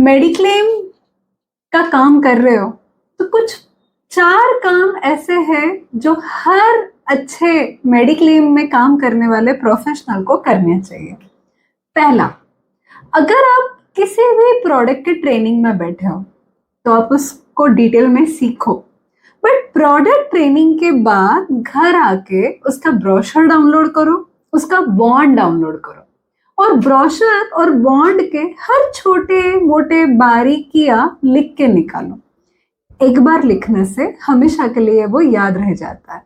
Mediclaim का काम कर रहे हो तो कुछ 4 काम ऐसे हैं जो हर अच्छे मेडिक्लेम में काम करने वाले प्रोफेशनल को करने चाहिए। पहला, अगर आप किसी भी प्रोडक्ट की ट्रेनिंग में बैठे हो तो आप उसको डिटेल में सीखो, बट प्रोडक्ट ट्रेनिंग के बाद घर आके उसका ब्रोशर डाउनलोड करो, उसका बॉन्ड डाउनलोड करो और ब्रोशर और बॉन्ड के हर छोटे मोटे बारीकियां लिख के निकालो। एक बार लिखने से हमेशा के लिए वो याद रह जाता है।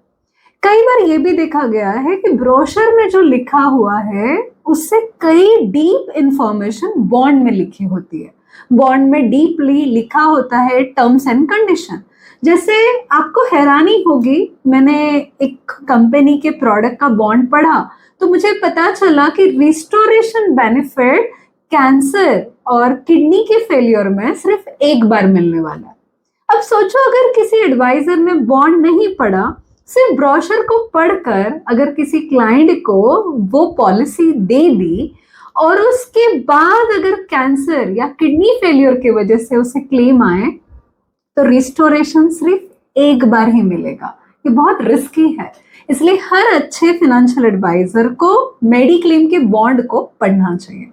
कई बार ये भी देखा गया है कि ब्रोशर में जो लिखा हुआ है उससे कई डीप इंफॉर्मेशन बॉन्ड में लिखी होती है। बॉन्ड में डीपली लिखा होता है टर्म्स एंड कंडीशन। जैसे आपको हैरानी होगी, मैंने एक कंपनी के प्रोडक्ट का बॉन्ड पढ़ा तो मुझे पता चला कि रिस्टोरेशन बेनिफिट कैंसर और किडनी के फेलियर में सिर्फ एक बार मिलने वाला है। अब सोचो, अगर किसी एडवाइजर ने बॉन्ड नहीं पढ़ा, सिर्फ ब्रोशर को पढ़कर अगर किसी क्लाइंट को वो पॉलिसी दे दी और उसके बाद अगर कैंसर या किडनी फेलियर की वजह से उसे क्लेम आए तो रिस्टोरेशन सिर्फ एक बार ही मिलेगा। ये बहुत रिस्की है, इसलिए हर अच्छे फाइनेंशियल एडवाइजर को मेडिक्लेम के बॉन्ड को पढ़ना चाहिए।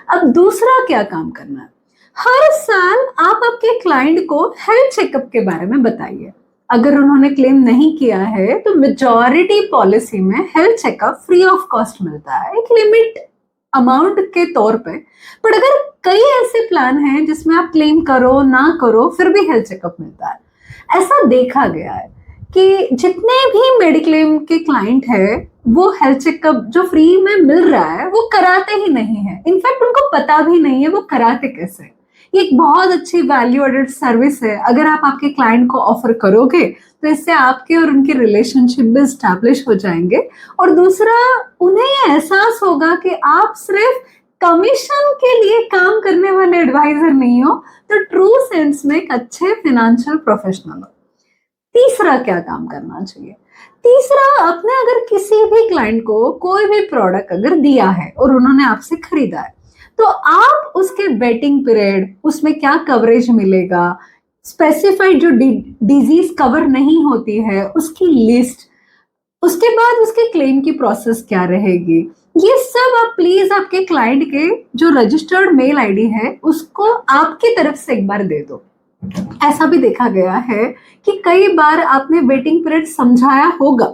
अब दूसरा क्या काम करना है, हर साल आप आपके क्लाइंट को हेल्थ चेकअप के बारे में बताइए। अगर उन्होंने क्लेम नहीं किया है तो मेजॉरिटी पॉलिसी में health checkup free of cost मिलता है, एक लिमिट अमाउंट के तौर पे। पर अगर कई ऐसे प्लान हैं जिसमें आप क्लेम करो ना करो फिर भी हेल्थ चेकअप मिलता है, ऐसा देखा गया है कि जितने भी मेडिक्लेम के क्लाइंट है वो हेल्थ चेकअप जो फ्री में मिल रहा है वो कराते ही नहीं है। इनफैक्ट उनको पता भी नहीं है वो कराते कैसे। ये एक बहुत अच्छी वैल्यू एडेड सर्विस है, अगर आप आपके क्लाइंट को ऑफर करोगे तो इससे आपके और उनके रिलेशनशिप भी स्टैब्लिश हो जाएंगे। और दूसरा, उन्हें ये एहसास होगा कि आप सिर्फ कमीशन के लिए काम करने वाले एडवाइजर नहीं हो, तो ट्रू सेंस में एक अच्छे फाइनेंशियल प्रोफेशनल हो। तीसरा क्या काम करना चाहिए, तीसरा, आपने अगर किसी भी क्लाइंट को कोई भी प्रोडक्ट अगर दिया है और उन्होंने आपसे खरीदा है तो आप उसके वेटिंग पीरियड, उसमें क्या कवरेज मिलेगा, स्पेसिफाइड जो डिजीज कवर नहीं होती है उसकी लिस्ट, उसके बाद उसके क्लेम की प्रोसेस क्या रहेगी, ये सब आप प्लीज आपके क्लाइंट के जो रजिस्टर्ड मेल आईडी है उसको आपकी तरफ से एक बार दे दो। ऐसा भी देखा गया है कि कई बार आपने वेटिंग पीरियड समझाया होगा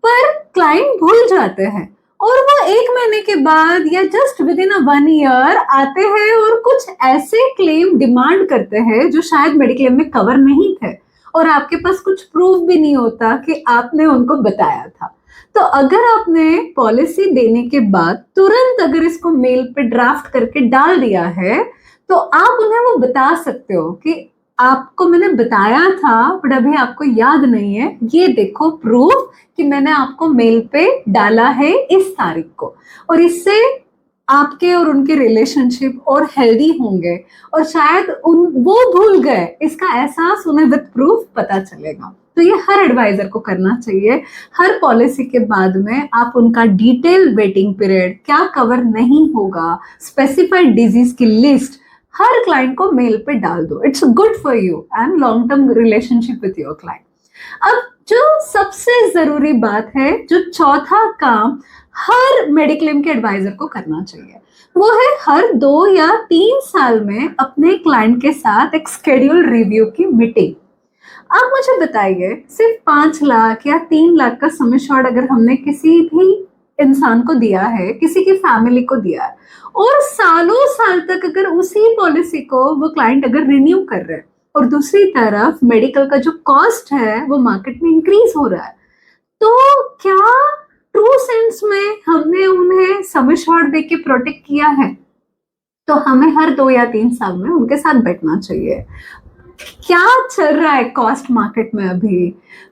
पर क्लाइंट भूल जाते हैं और वो 1 महीने के बाद या जस्ट विद इन 1 ईयर आते हैं और कुछ ऐसे क्लेम डिमांड करते हैं जो शायद मेडिक्लेम में कवर नहीं थे और आपके पास कुछ प्रूफ भी नहीं होता कि आपने उनको बताया था। तो अगर आपने पॉलिसी देने के बाद तुरंत अगर इसको मेल पे ड्राफ्ट करके डाल दिया है तो आप उन्हें वो बता सकते हो कि आपको मैंने बताया था बट अभी आपको याद नहीं है, ये देखो प्रूफ कि मैंने आपको मेल पे डाला है इस तारीख को। और इससे आपके और उनके रिलेशनशिप और हेल्दी होंगे और शायद वो भूल गए, इसका एहसास उन्हें विद प्रूफ पता चलेगा। तो ये हर एडवाइजर को करना चाहिए। हर पॉलिसी के बाद में आप उनका डिटेल वेटिंग पीरियड, क्या कवर नहीं होगा, स्पेसिफाइड डिजीज की लिस्ट हर क्लाइंट को मेल पे डाल दो। It's good for you and long term relationship with your client. अब जो सबसे जरूरी बात है, जो चौथा काम हर मेडिक्लेम के एडवाइजर को करना चाहिए, वो है हर 2 या 3 साल में अपने क्लाइंट के साथ एक शेड्यूल रिव्यू की मीटिंग। आप मुझे बताइए, सिर्फ 5 लाख या 3 लाख का सम एश्योर्ड अगर हमने किसी भी इंसान को दिया है, किसी की फैमिली को दिया है और सालों साल तक अगर उसी पॉलिसी को वो क्लाइंट अगर रिन्यू कर रहे हैं और दूसरी तरफ मेडिकल का जो कॉस्ट है वो मार्केट में इंक्रीज हो रहा है, तो क्या ट्रू सेंस में हमने उन्हें सम एश्योर्ड देके प्रोटेक्ट किया है? तो हमें हर 2 या 3 साल में उनके साथ बैठना चाहिए। क्या चल रहा है कॉस्ट मार्केट में अभी,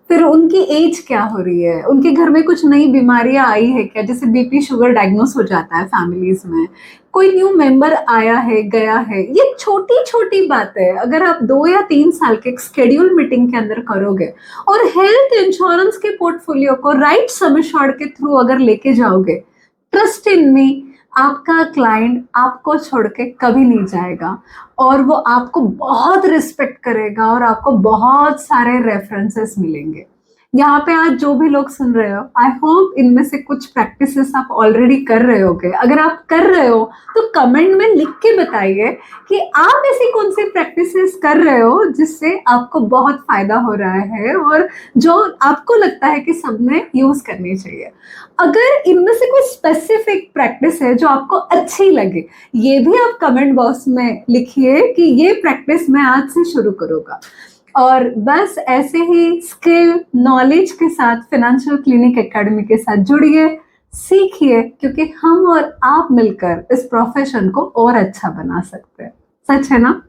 फिर उनकी एज क्या हो रही है, उनके घर में कुछ नई बीमारियां आई है क्या, जैसे बीपी शुगर डायग्नोस हो जाता है फैमिलीज में, कोई न्यू मेंबर आया है गया है। ये छोटी छोटी बातें अगर आप 2 या 3 साल के शेड्यूल मीटिंग के अंदर करोगे और हेल्थ इंश्योरेंस के पोर्टफोलियो को राइट सम एश्योर्ड के थ्रू अगर लेके जाओगे, ट्रस्ट इन मी, आपका क्लाइंट आपको छोड़ के कभी नहीं जाएगा और वो आपको बहुत रिस्पेक्ट करेगा और आपको बहुत सारे रेफरेंसेस मिलेंगे। यहाँ पे आज जो भी लोग सुन रहे हो, आई होप इनमें से कुछ प्रैक्टिसेस आप ऑलरेडी कर रहे होगे। अगर आप कर रहे हो तो कमेंट में लिख के बताइए कि आप ऐसी कौन सी प्रैक्टिसेस कर रहे हो जिससे आपको बहुत फायदा हो रहा है और जो आपको लगता है कि सबने यूज करनी चाहिए। अगर इनमें से कोई स्पेसिफिक प्रैक्टिस है जो आपको अच्छी लगे, ये भी आप कमेंट बॉक्स में लिखिए कि ये प्रैक्टिस मैं आज से शुरू करूंगा। और बस ऐसे ही स्किल नॉलेज के साथ फाइनेंशियल क्लिनिक एकेडमी के साथ जुड़िए, सीखिए, क्योंकि हम और आप मिलकर इस प्रोफेशन को और अच्छा बना सकते हैं। सच है ना?